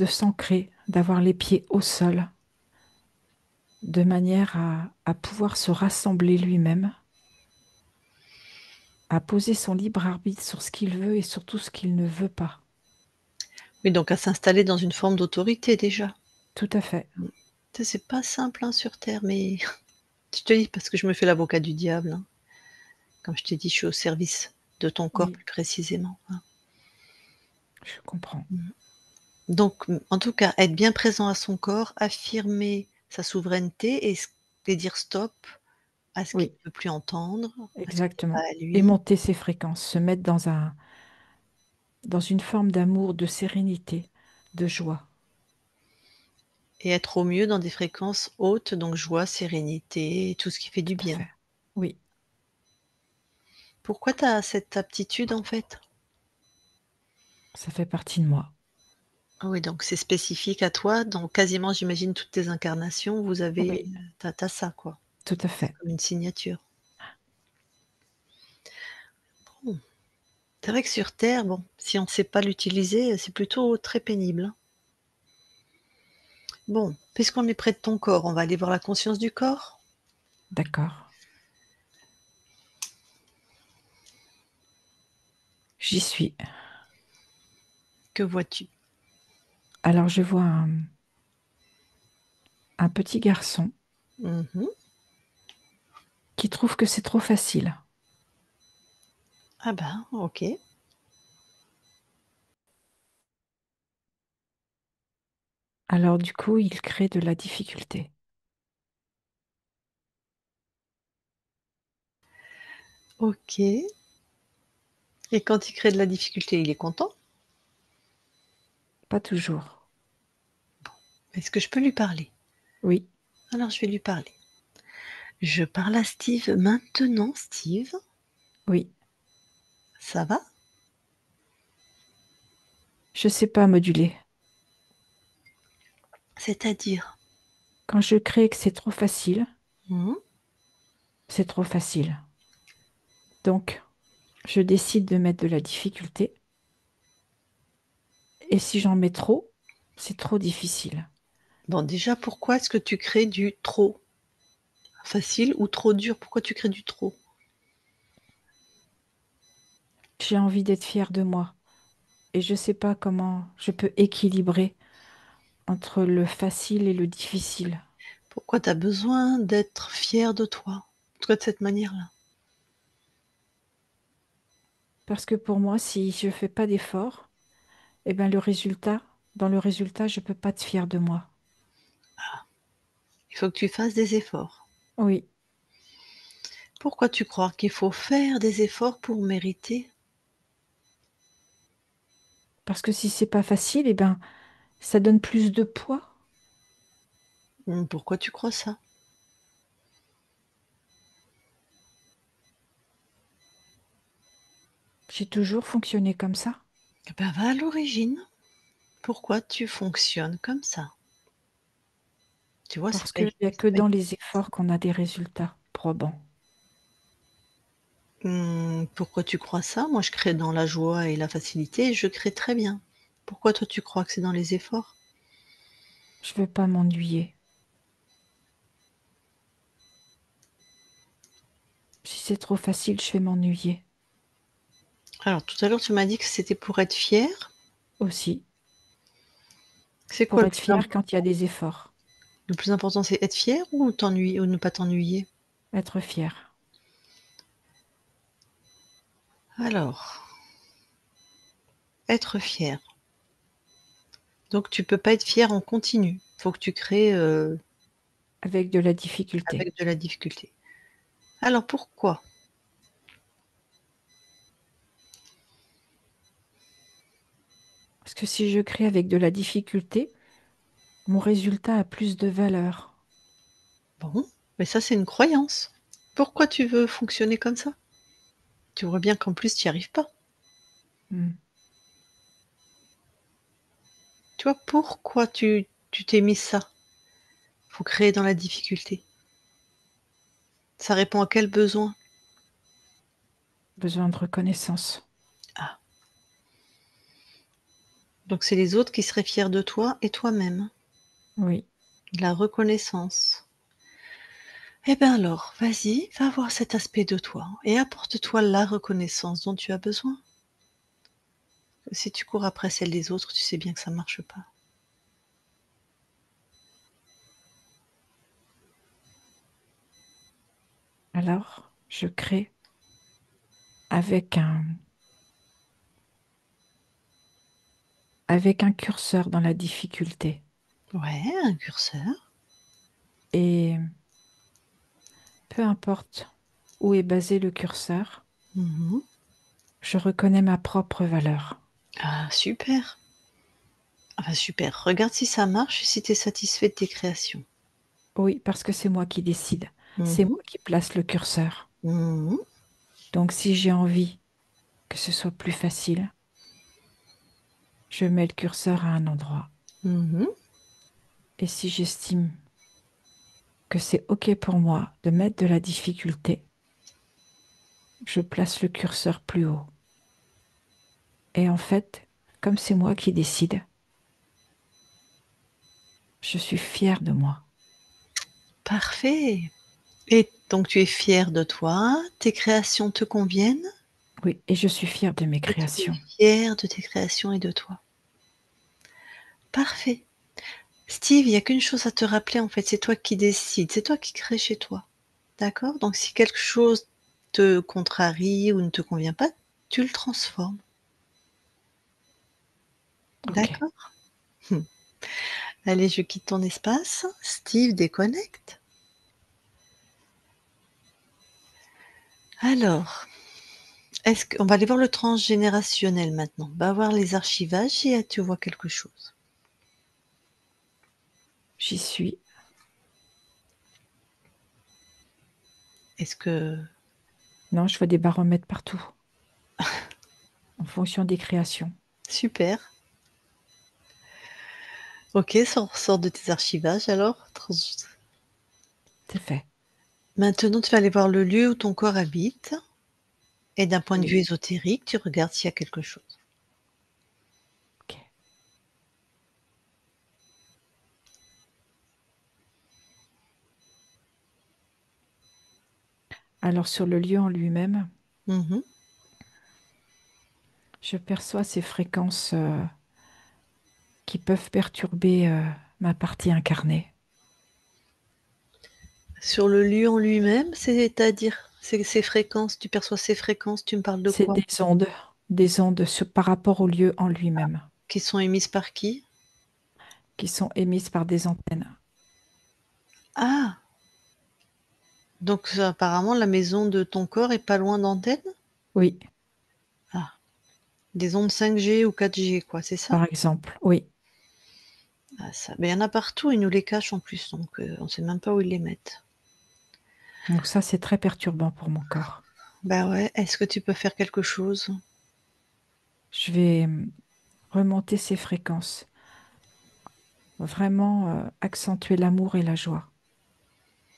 s'ancrer, d'avoir les pieds au sol, de manière à pouvoir se rassembler lui-même, à poser son libre arbitre sur ce qu'il veut et sur tout ce qu'il ne veut pas. Oui, donc à s'installer dans une forme d'autorité déjà. Tout à fait. Mmh. Tu sais, c'est pas simple, hein, sur terre, mais je te dis parce que je me fais l'avocat du diable, hein. Comme je t'ai dit, je suis au service de ton corps Oui, plus précisément, hein. je comprends. Mmh. Donc, en tout cas, être bien présent à son corps, affirmer sa souveraineté et dire stop à ce qu'il Oui, ne veut plus entendre, à ce qui n'est pas exactement. à Et lui, monter ses fréquences, se mettre dans une forme d'amour, de sérénité, de joie. et être au mieux dans des fréquences hautes, donc joie, sérénité, tout ce qui fait Tout du à bien. fait. Oui, Pourquoi tu as cette aptitude, en fait? ça fait partie de moi. Ah oui, donc c'est spécifique à toi, donc quasiment, j'imagine, toutes tes incarnations, vous avez, Oui, tu as ça, quoi. tout à C'est fait. comme une signature. Bon, c'est vrai que sur terre, bon, si on ne sait pas l'utiliser, c'est plutôt très pénible, hein. Bon, puisqu'on est près de ton corps, on va aller voir la conscience du corps? D'accord. J'y suis. Que vois-tu? Alors, je vois un petit garçon Mmh. qui trouve que c'est trop facile. Ah ben, OK. Alors, du coup, il crée de la difficulté. OK, et quand il crée de la difficulté, il est content? Pas toujours. Est-ce que je peux lui parler? Oui, Alors je vais lui parler. Je parle à Steve maintenant. Steve, oui. ça va? Je sais pas moduler. C'est-à-dire? Quand je crée que Mmh. c'est trop facile. Donc, je décide de mettre de la difficulté. Et si j'en mets trop, c'est trop difficile. Bon, déjà, pourquoi est-ce que tu crées du trop facile ou trop dur? Pourquoi tu crées du trop? J'ai envie d'être fière de moi. Et je sais pas comment je peux équilibrer entre le facile et le difficile. Pourquoi tu as besoin d'être fier de toi? En tout cas de cette manière-là. Parce que pour moi, si je fais pas d'effort, eh ben dans le résultat, je peux pas être fière de moi. Il faut que tu fasses des efforts. Oui, Pourquoi tu crois qu'il faut faire des efforts pour mériter? parce que si c'est pas facile, eh ben, ça donne plus de poids. Pourquoi tu crois ça? J'ai toujours fonctionné comme ça. Eh ben, va à l'origine. Pourquoi tu fonctionnes comme ça? Tu vois, Parce qu'il n'y a que c'est pas dans les efforts qu'on a des résultats probants. Pourquoi tu crois ça? Moi, je crée dans la joie et la facilité et je crée très bien. Pourquoi toi, tu crois que c'est dans les efforts? Je veux pas m'ennuyer. Si c'est trop facile, je vais m'ennuyer Alors, tout à l'heure, tu m'as dit que c'était pour être fier. aussi. C'est quoi Pour être fier quand il y a des efforts. le plus important, c'est être fier ou t'ennuyer ou ne pas t'ennuyer? Être fier. Alors, être fier. Donc tu peux pas être fier en continu. Faut que tu crées, Avec de la difficulté. avec de la difficulté. Alors pourquoi? Parce que si je crée avec de la difficulté, mon résultat a plus de valeur. Bon, mais ça, c'est une croyance. Pourquoi tu veux fonctionner comme ça? Tu vois bien qu'en plus, tu n'y arrives pas. Mm. Tu vois, pourquoi tu t'es mis ça? Faut créer dans la difficulté. Ça répond à quel besoin? Besoin de reconnaissance. Ah, donc c'est les autres qui seraient fiers de toi et toi-même. Oui. La reconnaissance. Eh bien alors, vas-y, va voir cet aspect de toi et apporte-toi la reconnaissance dont tu as besoin. Si tu cours après celle des autres, tu sais bien que ça marche pas. Alors, je crée avec un curseur dans la difficulté. Ouais, un curseur. Et peu importe où est basé le curseur, Mhm. je reconnais ma propre valeur. Ah, super. Ah, super. Regarde si ça marche et si tu es satisfait de tes créations. Oui, parce que c'est moi qui décide. C'est Mhm. moi qui place le curseur. Mhm. Donc, si j'ai envie que ce soit plus facile, je mets le curseur à un endroit. Mhm. Et si j'estime que c'est OK pour moi de mettre de la difficulté, je place le curseur plus haut. Et en fait, comme c'est moi qui décide, je suis fière de moi. Parfait. Et donc tu es fier de toi, tes créations te conviennent Oui, et je suis fière de mes et tu es créations. fier de tes créations et de toi. Parfait. Steve, il y a qu'une chose à te rappeler en fait, c'est toi qui décides, c'est toi qui crées chez toi. D'accord? Donc si quelque chose te contrarie ou ne te convient pas, tu le transformes. OK. D'accord? Mmh. Allez, je quitte ton espace. Steve déconnecte. Alors, est-ce qu'on va aller voir le transgénérationnel maintenant. On va voir les archivages et tu vois quelque chose. J'y suis. Est-ce que Non, je vois des baromètres partout, en fonction des créations. super. OK, sors de tes archivages alors. C'est fait. Maintenant, tu vas aller voir le lieu où ton corps habite et d'un point de vue Oui. ésotérique, tu regardes s'il y a quelque chose. OK. Alors, sur le lieu en lui-même, Mmh. je perçois ces fréquences qui peuvent perturber ma partie incarnée. Sur le lieu en lui-même, c'est-à-dire? Ces fréquences, tu perçois ces fréquences, tu me parles de C'est quoi? des ondes par rapport au lieu en lui-même, Qui sont émises par qui? qui sont émises par des antennes. Ah! Donc apparemment la maison de ton corps est pas loin d'antennes? Oui, Ah, des ondes 5G ou 4G quoi, c'est ça? par exemple, oui. Ah ça, il y en a partout, ils nous les cachent en plus, donc on sait même pas où ils les mettent. Donc ça, c'est très perturbant pour mon corps. Bah ouais, est-ce que tu peux faire quelque chose? Je vais remonter ces fréquences, vraiment accentuer l'amour et la joie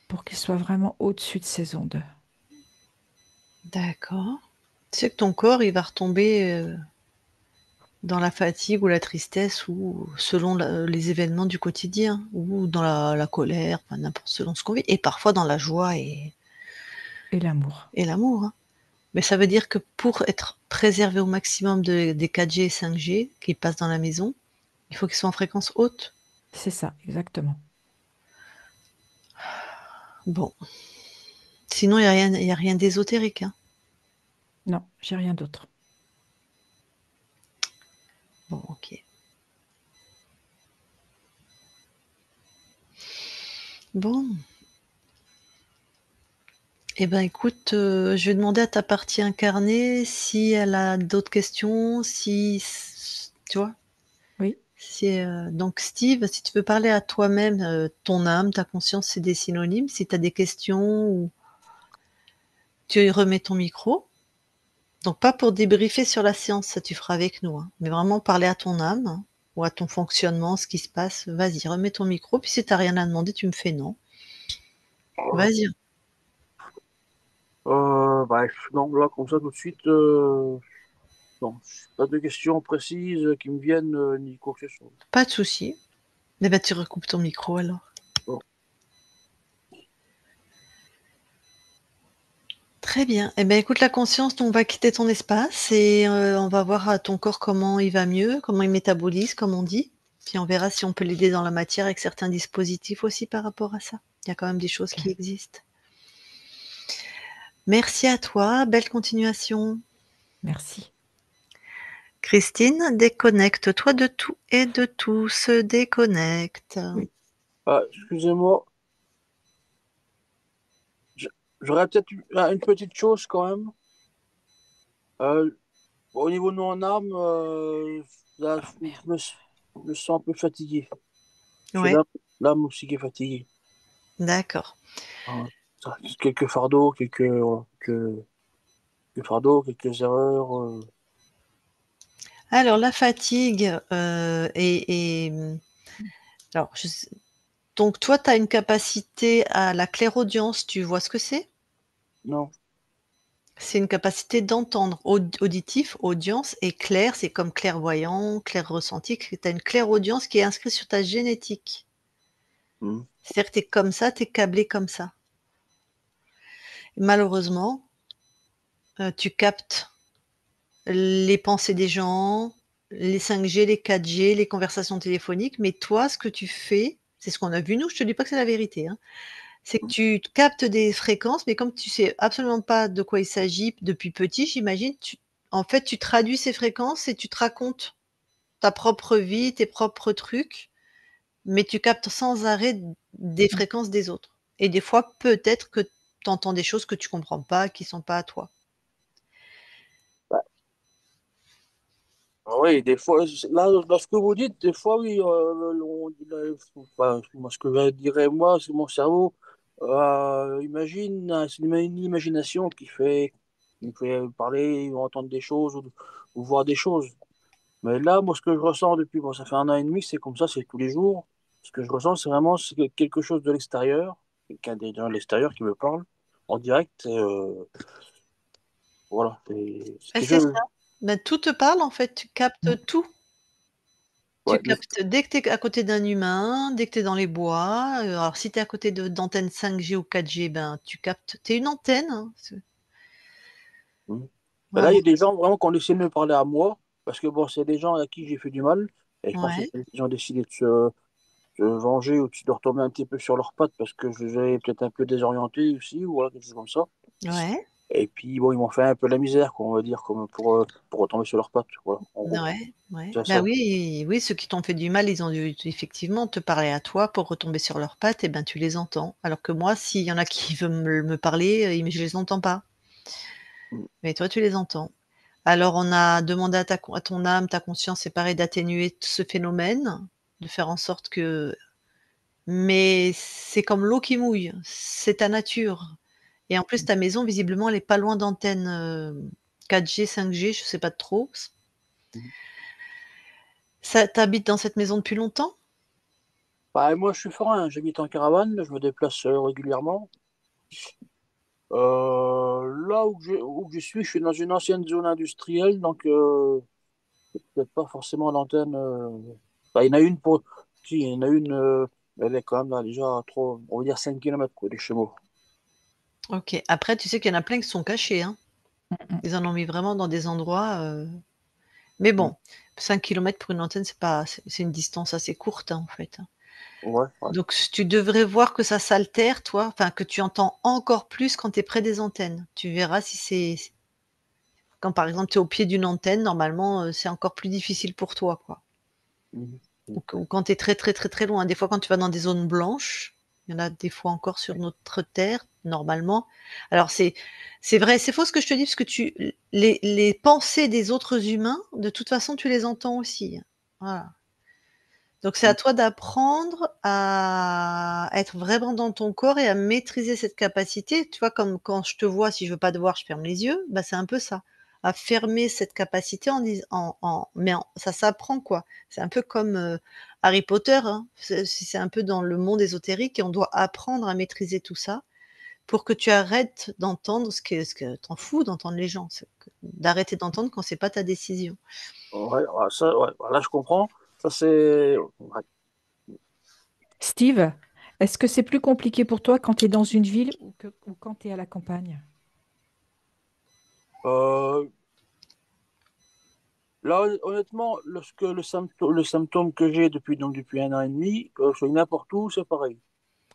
pour qu'ils soient vraiment au-dessus de ces ondes. D'accord. Tu sais que ton corps, il va retomber, dans la fatigue ou la tristesse ou selon les événements du quotidien ou dans la colère, enfin n'importe selon ce qu'on vit et parfois dans la joie Et l'amour. et l'amour, hein. Mais ça veut dire que pour être préservé au maximum des 4G et 5G qui passent dans la maison, il faut qu'ils soient en fréquence haute? C'est ça, exactement. Bon, sinon il y a rien d'ésotérique, hein? Non, j'ai rien d'autre. Bon, OK. Bon, et ben, écoute, je vais demander à ta partie incarnée si elle a d'autres questions, si s tu vois? Oui. Donc Steve, si tu veux parler à toi-même, ton âme, ta conscience, c'est des synonymes. Si tu as des questions ou tu remets ton micro Donc pas pour débriefer sur la séance, ça tu feras avec nous, hein, mais vraiment parler à ton âme, hein, ou à ton fonctionnement, ce qui se passe. Vas-y, remets ton micro, puis si tu as rien à demander, tu me fais non. Vas-y. Bah, non, là, comme ça, tout de suite, non, pas de questions précises qui me viennent, ni quoi que ce soit. Pas de souci. Eh ben, tu recoupes ton micro alors. Bon. Très bien. Eh ben, écoute, la conscience, on va quitter ton espace et on va voir à ton corps comment il va mieux, comment il métabolise, comme on dit. Puis on verra si on peut l'aider dans la matière avec certains dispositifs aussi par rapport à ça. Il y a quand même des choses qui existent. Merci à toi, belle continuation. Merci. Christine, déconnecte-toi de tout et de tous, déconnecte. Ah, excusez-moi, j'aurais peut-être une petite chose quand même. Euh, Au niveau de mon âme, là, je me sens un peu fatigué. J'ai Ouais, l'âme aussi qui est fatiguée. d'accord. Ah, quelques fardeaux, quelques fardeaux, quelques erreurs. Alors la fatigue, et alors donc toi, tu as une capacité à la clairaudience, tu vois ce que c'est? Non. C'est une capacité d'entendre, auditif, audience et clair, c'est comme clairvoyant, clair ressenti, tu as une clairaudience qui est inscrite sur ta génétique. Hmm. C'est-à-dire que tu es comme ça, tu es câblé comme ça. Malheureusement, tu captes les pensées des gens, les 5G, les 4G, les conversations téléphoniques, mais toi, ce que tu fais, c'est ce qu'on a vu nous, je te dis pas que c'est la vérité, hein, c'est que tu captes des fréquences, mais comme tu sais absolument pas de quoi il s'agit depuis petit, j'imagine, en fait, tu traduis ces fréquences et tu te racontes ta propre vie, tes propres trucs, mais tu captes sans arrêt des fréquences des autres. Et des fois, peut-être que tu entends des choses que tu comprends pas, qui sont pas à toi. Bah, oui, des fois, là, dans ce que vous dites, des fois, oui, enfin, moi, ce que je dirais, moi, c'est mon cerveau, c'est une imagination qui me fait parler, ou entendre des choses, ou voir des choses. Mais là, moi, ce que je ressens depuis, bon, ça fait un an et demi, c'est comme ça, c'est tous les jours. Ce que je ressens, c'est vraiment quelque chose de l'extérieur, quelqu'un des gens de l'extérieur qui me parle en direct. Voilà, c'est Et quelque c'est ça. chose. Ben, tout te parle en fait, tu captes tout. Tu Ouais, captes dès que tu es à côté d'un humain, dès que tu es dans les bois, alors si tu es à côté d'antennes 5G ou 4G, ben, tu captes tu es une antenne, hein, mm. Ben là, il voilà, y a des gens vraiment qui ont essayé de me parler à moi, parce que bon, c'est des gens à qui j'ai fait du mal, et je pense ouais, qu'ils ont décidé de se venger ou de retomber un petit peu sur leurs pattes, parce que je les avais peut-être un peu désorientés aussi, ou voilà, quelque chose comme ça. ouais, Et puis, bon, ils m'ont fait un peu la misère, quoi, on va dire, comme pour retomber sur leurs pattes, voilà, en gros. ouais, ouais. C'est Bah, ça. oui, oui, ceux qui t'ont fait du mal, ils ont dû effectivement te parler à toi pour retomber sur leurs pattes et ben, tu les entends. Alors que moi, s'il y en a qui veulent me parler, je les entends pas. Mm. Mais toi, tu les entends. Alors on a demandé à ton âme, ta conscience, c'est pareil, d'atténuer ce phénomène, de faire en sorte que mais c'est comme l'eau qui mouille, c'est ta nature et en plus ta maison visiblement elle est pas loin d'antennes, 4G, 5G, je sais pas trop. Ça tu habites dans cette maison depuis longtemps? Bah, moi, je suis forain, j'habite en caravane, je me déplace régulièrement. Là où je suis, je suis dans une ancienne zone industrielle, donc peut-être pas forcément l'antenne. Bah, il y en a une pour. Si, il y en a une, elle est quand même là, déjà à trop, on va dire 5 kilomètres quoi, des chez moi. OK. Après tu sais qu'il y en a plein qui sont cachés, hein. Mm. Ils en ont mis vraiment dans des endroits, mais Mm. bon, 5 kilomètres pour une antenne, c'est une distance assez courte, hein, en fait, hein. Ouais, ouais. Donc tu devrais voir que ça s'altère, toi, enfin que tu entends encore plus quand tu es près des antennes. Tu verras si c'est quand par exemple tu es au pied d'une antenne, normalement, c'est encore plus difficile pour toi, quoi. Mhm. Ou quand tu es très, très, très, très loin. Des fois, quand tu vas dans des zones blanches, il y en a des fois encore sur notre terre, normalement. Alors c'est vrai, c'est faux ce que je te dis parce que les pensées des autres humains, de toute façon, tu les entends aussi, hein. Voilà. Donc c'est à Mhm. toi d'apprendre à être vraiment dans ton corps et à maîtriser cette capacité. Tu vois, comme quand je te vois, si je veux pas te voir, je ferme les yeux, bah, c'est un peu ça. à fermer cette capacité ça s'apprend, quoi. C'est un peu comme, Harry Potter, hein. C'est un peu dans le monde ésotérique et on doit apprendre à maîtriser tout ça pour que tu arrêtes d'entendre ce que tu fous d'entendre les gens. D'arrêter d'entendre quand c'est pas ta décision. Ouais, ouais, ça, ouais, là, je comprends. Ça, c'est. Ouais. Steve, est-ce que c'est plus compliqué pour toi quand tu es dans une ville ou quand tu es à la campagne? Euh, Là, honnêtement, lorsque le symptôme que j'ai depuis 1 an et demi, je suis n'importe où, c'est pareil.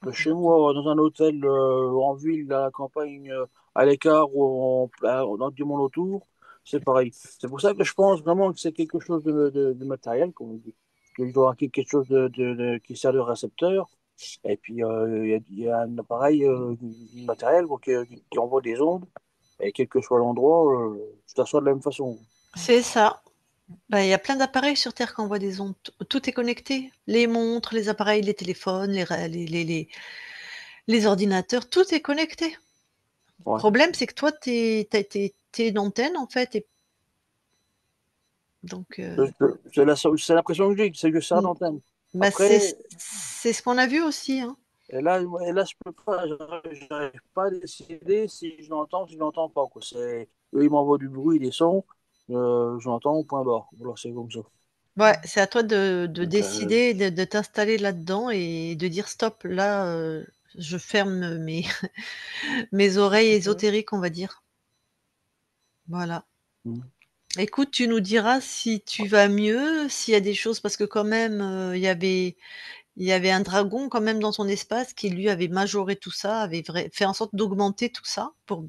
Que Ok. chez moi, dans un hôtel, en ville, à la campagne, à l'écart ou dans du monde autour, c'est pareil. C'est pour ça que je pense vraiment que c'est quelque chose de matériel, comme on dit. Qu'il doit avoir quelque chose qui sert de récepteur. Et puis, il y a un appareil matériel qui envoie des ondes. Et quel que soit l'endroit, ça soit de la même façon. C'est ça. Bah, il y a plein d'appareils sur terre qui envoient des ondes. Tout est connecté. Les montres, les appareils, les téléphones, les ordinateurs, tout est connecté. Le Ouais. problème, c'est que toi, tu une antenne, en fait, et donc C'est l'impression que j'ai, c'est que c'est mmh, d'antenne. bah, Après, c'est ce qu'on a vu aussi, hein. et là, je peux pas, j'arrive pas à décider si je l'entends ou si je l'entends pas, quoi. Eux, ils m'envoient du bruit, des sons, je l'entends, point barre. Voilà, c'est comme ça. Ouais, c'est à toi de Donc, décider, de t'installer là-dedans et de dire: «Stop, là, je ferme mes mes oreilles ésotériques», on va dire. Voilà. mm. Écoute, tu nous diras si tu vas mieux, s'il y a des choses parce que quand même, il y avait un dragon quand même dans ton espace qui lui avait majoré tout ça, avait fait en sorte d'augmenter tout ça pour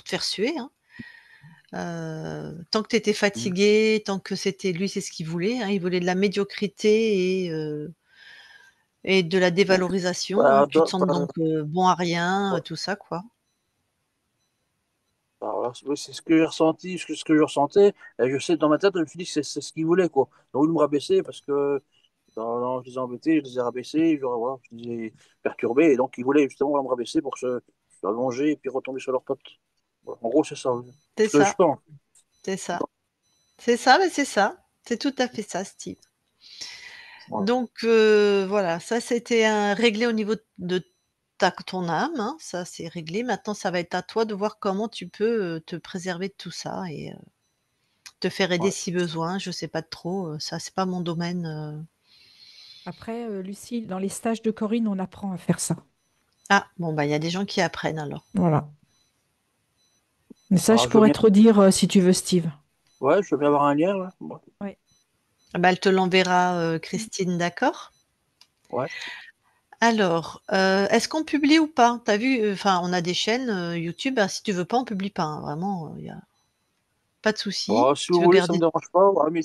te faire suer, hein. Tant que tu étais Mm. fatigué, tant que c'était lui, c'est ce qu'il voulait, hein, il voulait de la médiocrité et de la dévalorisation, hein, Bah, que tu te sentes donc, bon à rien, ouais. tout ça, quoi. Bah, voilà, c'est ce que j'ai ressenti, ce que je ressentais, et je sais, dans ma tête, je me suis dit que c'est ce qu'ils voulaient, quoi. Donc, ils me rabaissaient parce que je les ai embêtés, je les ai rabaissés, voilà, je les ai perturbés, et donc ils voulaient justement voilà, me rabaisser pour se allonger et puis retomber sur leurs potes. Voilà. En gros, c'est ça, C'est ce que je ça, pense. c'est ça. C'est ça, mais c'est ça. C'est tout à fait ça, Steve. Voilà. Donc voilà, ça c'était un réglé au niveau de ton âme, hein, ça c'est réglé. Maintenant, ça va être à toi de voir comment tu peux, te préserver de tout ça et te faire aider Ouais. si besoin. Je sais pas trop, ça c'est pas mon domaine, Après, Lucie, dans les stages de Corinne, on apprend à faire ça. Ah bon, bah, il y a des gens qui apprennent alors. Voilà. Mais ça, je Alors, je veux pourrais bien, te redire si tu veux, Steve. ouais, je veux bien avoir un lien, ouais. Ouais. Oui. Ah bah, elle te l'enverra, Christine, d'accord? Ouais. Alors, est-ce qu'on publie ou pas? Tu as vu, enfin, on a des chaînes, YouTube, si tu veux pas, on publie pas, hein, vraiment, il y a pas de souci. Alors, si vous Tu veux voulez, ça me garder dérange pas. Ouais, mais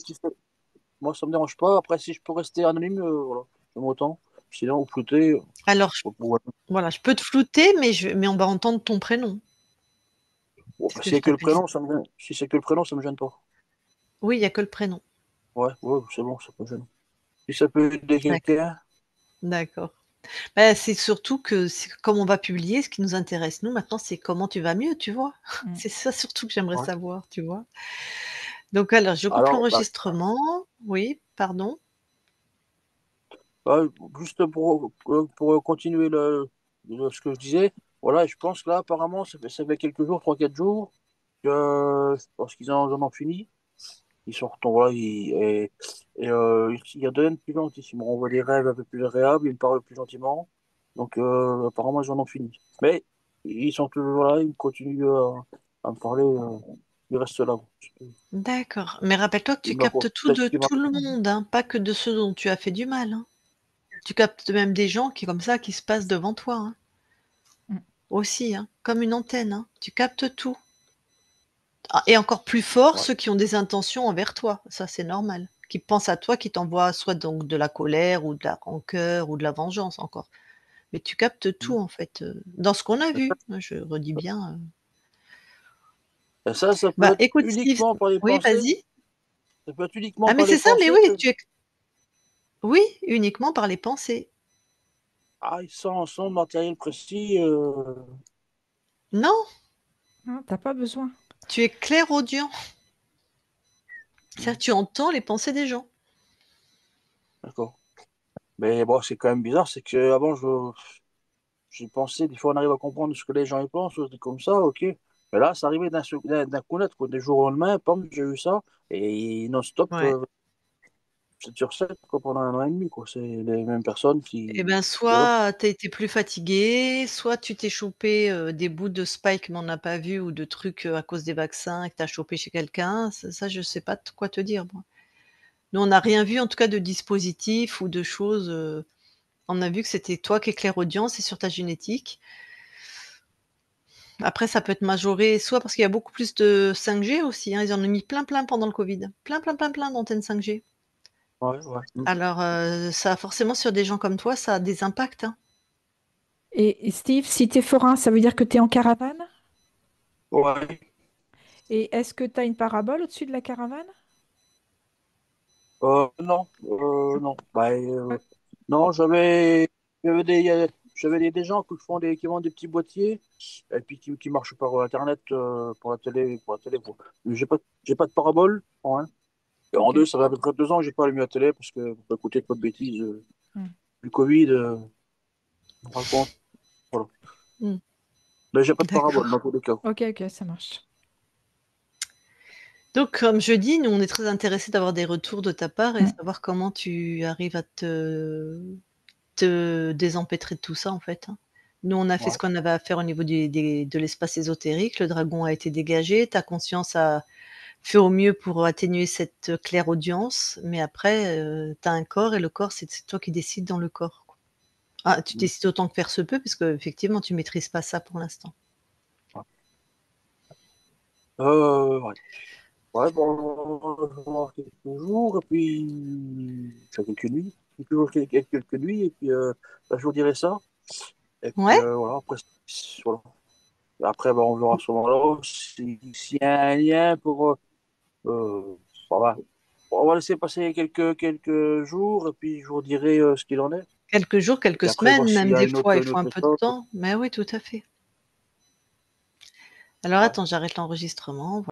moi, ça me dérange pas. Après, si je peux rester anonyme, voilà, j'aime autant. Sinon, vous floutez. alors Ouais. voilà, je peux te flouter, mais on va entendre ton prénom. Bon, C'est ce bah, que si c'est je que le t'appelle. prénom, ça me gêne. Si c'est que le prénom, ça me gêne pas. Oui, il y a que le prénom. Ouais, ouais, c'est bon, ça peut gêner. Si ça peut aider D'accord, quelqu'un, d'accord. Bah, c'est surtout que comme on va publier, ce qui nous intéresse nous maintenant, c'est comment tu vas mieux, tu vois? Mm. C'est ça surtout que j'aimerais ouais. savoir, tu vois? Donc alors, je coupe Alors, l'enregistrement. Oui, pardon? bah, juste pour continuer ce que je disais, voilà, je pense que là, apparemment, ça fait quelques jours, 3, 4 jours, que je pense qu'ils en ont fini. Ils sont retombés, voilà, ils redeviennent plus gentils. Ils me renvoient des rêves un peu plus agréables, ils me parlent plus gentiment. Donc, apparemment, ils en ont fini. Mais ils sont toujours là, ils continuent à me parler, ils restent là. D'accord, mais rappelle-toi que tu Ils m'apportent captes tout peut-être de ce qu'ils tout le m'apportent. monde, hein, pas que de ceux dont tu as fait du mal, hein. Tu captes même des gens qui comme ça, qui se passent devant toi, hein, Mm. aussi, hein, comme une antenne, hein. Tu captes tout. Ah et encore plus fort, Ouais. ceux qui ont des intentions envers toi, ça c'est normal. Qui pensent à toi, qui t'envoient soit donc de la colère ou de la rancœur ou de la vengeance encore. Mais tu captes tout en fait, dans ce qu'on a vu, hein, je redis bien, Et ça peut Bah, être écoute Steve, uniquement par les oui, pensées. vas-y. Ça peut être uniquement Ah mais par les c'est ça, mais pensées oui, que. oui, uniquement par les pensées. Ah, sans matériel précis. Non, Non, t'as pas besoin. Tu es clairaudient. C'est-à-dire, tu entends les pensées des gens. D'accord. Mais bon, c'est quand même bizarre, c'est que avant j'ai pensé, des fois on arrive à comprendre ce que les gens y pensent, ou des trucs comme ça, ok. Mais là, ça arrivait d'un coup net, quoi. Des jours au lendemain, pam, j'ai eu ça, et non-stop, Ouais. 7 sur 7, quoi, pendant 1 an et demi, quoi. C'est les mêmes personnes Eh qui. ben, Voilà. soit tu as été plus fatigué, soit tu t'es chopé, des bouts de spike mais on n'a pas vu ou de trucs, à cause des vaccins et que tu as chopé chez quelqu'un. Ça, je sais pas t quoi te dire, moi. Nous, on n'a rien vu en tout cas de dispositif ou de choses, on a vu que c'était toi qui es clairaudient, c'est sur ta génétique. Après ça peut être majoré soit parce qu'il y a beaucoup plus de 5G aussi, hein, ils en ont mis plein, plein pendant le covid. Plein, plein, plein, plein d'antennes 5G. Ouais, ouais. Alors, ça forcément sur des gens comme toi, ça a des impacts, hein. Et Steve, si tu es forain, ça veut dire que tu es en caravane? Ouais. Et est-ce que tu as une parabole au-dessus de la caravane? Non, non. Bah, Ouais. non, j'avais des gens qui vendent des petits boîtiers et puis qui marchent par Internet pour la télé, Mais j'ai pas de parabole. En un. Et en Ok. deux, ça fait à peu près 2 ans que j'ai pas allumé la télé parce que pour pas écouter trop de bêtises Hmm. du Covid, on raconte. Voilà. Mmh. Mais j'ai pas de parabole dans D'accord. tous les cas. Ok, ok, ça marche. Donc comme je dis, nous, on est très intéressés d'avoir des retours de ta part et Hmm. savoir comment tu arrives à te désempêtrer de tout ça, en fait, hein. Nous, on a fait ce Ouais. qu'on avait à faire au niveau de l'espace ésotérique. Le dragon a été dégagé. Ta conscience a fait au mieux pour atténuer cette clairaudience. Mais après, tu as un corps et le corps, c'est toi qui décides dans le corps, quoi. Ah, tu décides autant que faire se peut, parce qu'effectivement, tu maîtrises pas ça pour l'instant. Ouais. Ouais. Ouais, bon, je vais voir quelques jours, et puis, enfin, quelques nuits, quelques nuits, et puis, bah, je vous dirai ça. Et puis, Ouais? voilà, après, voilà. Après bah, on verra à ce moment-là s'il y a un lien pour. Voilà. On va laisser passer quelques jours, et puis je vous dirai ce qu'il en est. Quelques jours, Et quelques puis après, voir semaines, s'il même y a des fois, il une faut un autre peu de étape. temps. Mais oui, tout à fait. Alors Ouais. attends, j'arrête l'enregistrement.